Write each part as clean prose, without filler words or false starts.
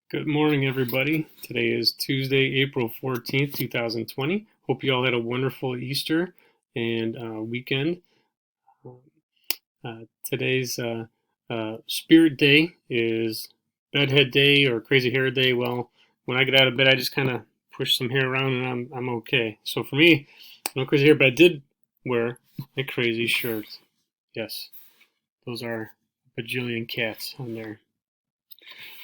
Good morning, everybody. Today is Tuesday, April 14th, 2020. Hope you all had a wonderful Easter and weekend. Today's Spirit Day is Bedhead Day or Crazy Hair Day. Well, when I get out of bed, I just kind of push some hair around and I'm okay. So for me, no crazy hair, but I did wear a crazy shirt. Yes, those are bajillion cats on there.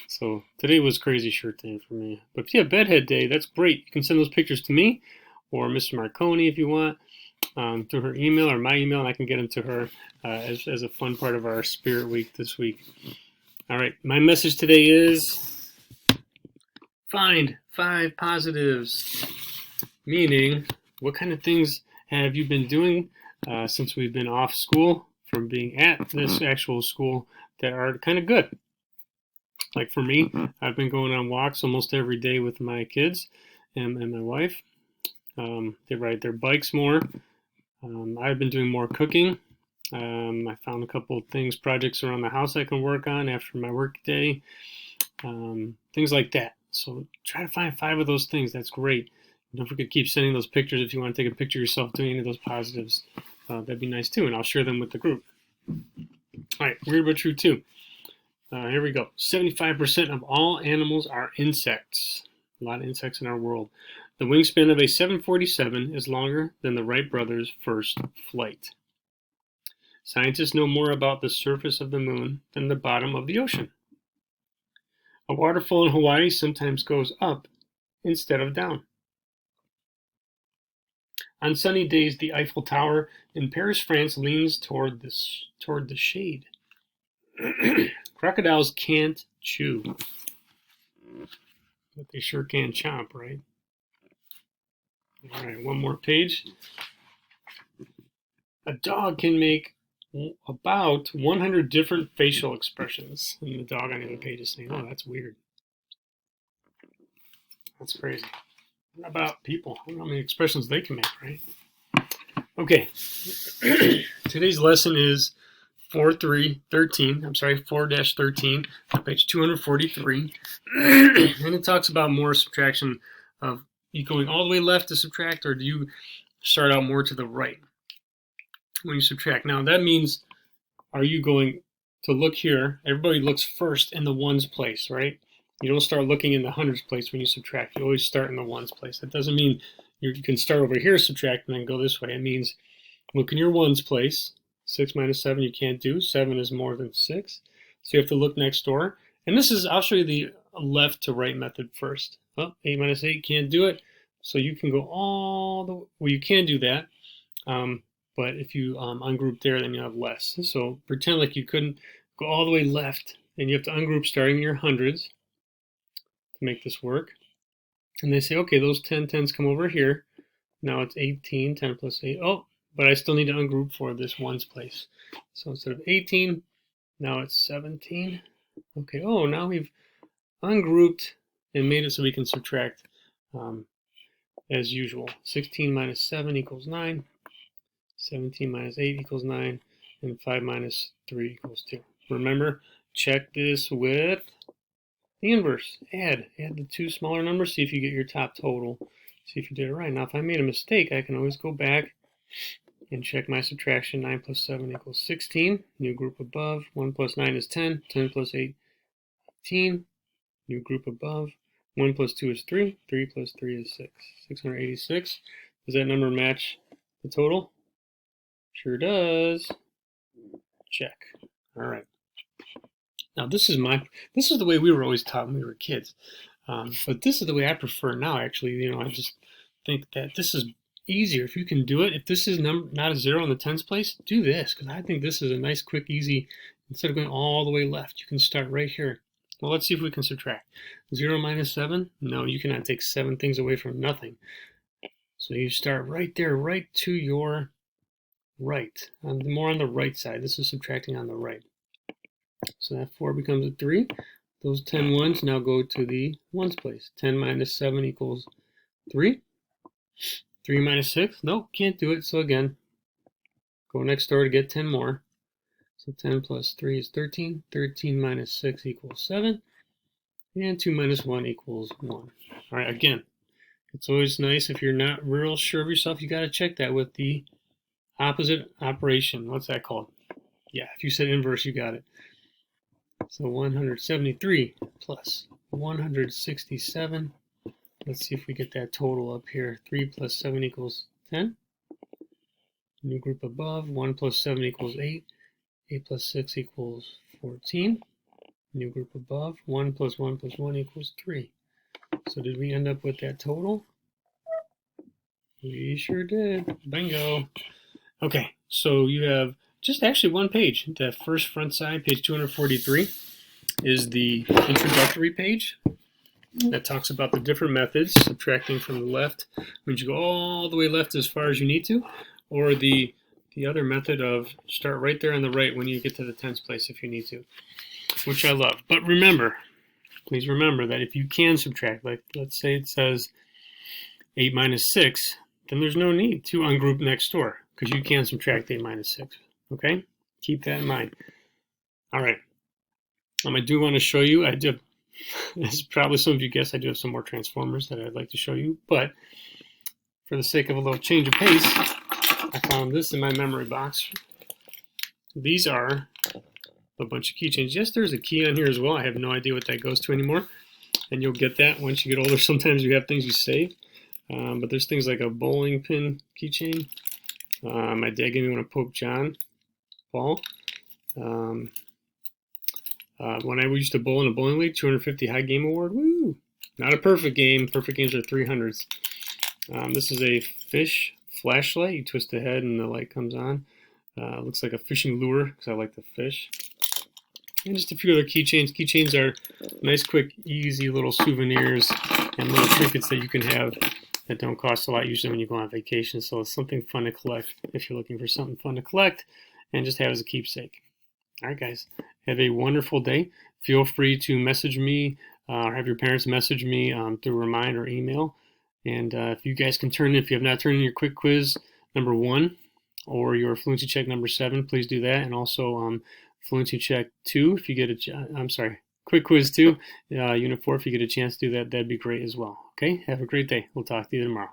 So today was crazy shirt day for me. But yeah, bedhead day, that's great. You can send those pictures to me or Mr. Marconi if you want, through her email or my email, and I can get them to her as a fun part of our Spirit Week this week. All right, my message today is find 5 positives, meaning what kind of things have you been doing since we've been off school from being at this actual school that are kind of good. Like for me, I've been going on walks almost every day with my kids and my wife. They ride their bikes more. I've been doing more cooking. I found a couple of things, projects around the house I can work on after my work day, things like that. So try to find 5 of those things. That's great. Don't forget to keep sending those pictures if you want to take a picture of yourself doing any of those positives. That'd be nice too, and I'll share them with the group. All right, weird but true too. Here we go. 75% of all animals are insects. A lot of insects in our world. The wingspan of a 747 is longer than the Wright brothers' first flight. Scientists know more about the surface of the moon than the bottom of the ocean. A waterfall in Hawaii sometimes goes up instead of down. On sunny days, the Eiffel Tower in Paris, France leans toward the shade. Crocodiles can't chew, but they sure can chomp, right? All right, one more page. A dog can make about 100 different facial expressions. And the dog on the other page is saying, oh, that's weird. That's crazy. What about people? I don't know how many expressions they can make, right? Okay. Today's lesson is 4-13, page 243. And it talks about more subtraction of you going all the way left to subtract, or do you start out more to the right when you subtract? Now that means, are you going to look here? Everybody looks first in the ones place, right? You don't start looking in the hundreds place when you subtract. You always start in the ones place. That doesn't mean you can start over here, subtract, and then go this way. It means look in your ones place. 6 minus 7 you can't do. 7 is more than 6. So you have to look next door. And this is, I'll show you the left to right method first. Oh, 8 minus 8, can't do it. So you can go all the way. Well, you can do that. But if you ungroup there, then you have less. So pretend like you couldn't go all the way left, and you have to ungroup starting in your hundreds to make this work. And they say, okay, those 10s come over here. Now it's 18, 10 plus 8. Oh, but I still need to ungroup for this ones place. So instead of 18, now it's 17. Okay, oh, now we've ungrouped and made it so we can subtract as usual. 16 minus 7 equals 9. 17 minus 8 equals 9, and 5 minus 3 equals 2. Remember, check this with the inverse. Add the 2 smaller numbers, see if you get your top total. See if you did it right. Now, if I made a mistake, I can always go back and check my subtraction. 9 plus 7 equals 16. New group above. 1 plus 9 is 10. 10 plus 8, 18. New group above. 1 plus 2 is 3. 3 plus 3 is 6. 686. Does that number match the total? Sure does. Check. All right. Now this is the way we were always taught when we were kids. But this is the way I prefer now, actually. I just think that this is easier. If you can do it, if this is not a 0 in the tens place, do this, because I think this is a nice, quick, easy, instead of going all the way left, you can start right here. Well, let's see if we can subtract. 0 minus 7? No, you cannot take 7 things away from nothing. So you start right there, right to your right. More on the right side. This is subtracting on the right. So that 4 becomes a 3. Those 10 ones now go to the ones place. 10 minus 7 equals 3. 3 minus 6? Nope, can't do it. So again, go next door to get 10 more. So 10 plus 3 is 13. 13 minus 6 equals 7. And 2 minus 1 equals 1. All right, again, it's always nice if you're not real sure of yourself, you got to check that with the opposite operation. What's that called? Yeah, if you said inverse, you got it. So 173 plus 167. Let's see if we get that total up here. 3 plus 7 equals 10. New group above. 1 plus 7 equals 8. 8 plus 6 equals 14. New group above. 1 plus 1 plus 1 equals 3. So did we end up with that total? We sure did. Bingo. Okay, so you have just actually one page. The first front side, page 243, is the introductory page that talks about the different methods. Subtracting from the left means you go all the way left as far as you need to, or the other method of start right there on the right when you get to the tens place if you need to, which I love. But remember, please remember that if you can subtract, like let's say it says 8 minus 6, then there's no need to ungroup next door because you can subtract 8 minus 6. Okay? Keep that in mind. All right. I do want to show you, as probably some of you guessed, I do have some more transformers that I'd like to show you, but for the sake of a little change of pace, I found this in my memory box. These are a bunch of keychains. Yes, there's a key on here as well. I have no idea what that goes to anymore, and you'll get that once you get older. Sometimes you have things you save, but there's things like a bowling pin keychain. My dad gave me one of Pope John Paul. When I used to bowl in a bowling league, 250 high game award. Woo! Not a perfect game. Perfect games are 300s. This is a fish flashlight. You twist the head and the light comes on. Looks like a fishing lure because I like the fish. And just a few other keychains. Keychains are nice, quick, easy little souvenirs and little trinkets that you can have that don't cost a lot usually when you go on vacation. So it's something fun to collect if you're looking for something fun to collect and just have as a keepsake. All right, guys. Have a wonderful day. Feel free to message me or have your parents message me through Remind or email. And if you guys can if you have not turned in your quick quiz number 1 or your fluency check number 7, please do that. And also fluency check 2, if you get quick quiz 2, unit 4, if you get a chance to do that, that'd be great as well. Okay, have a great day. We'll talk to you tomorrow.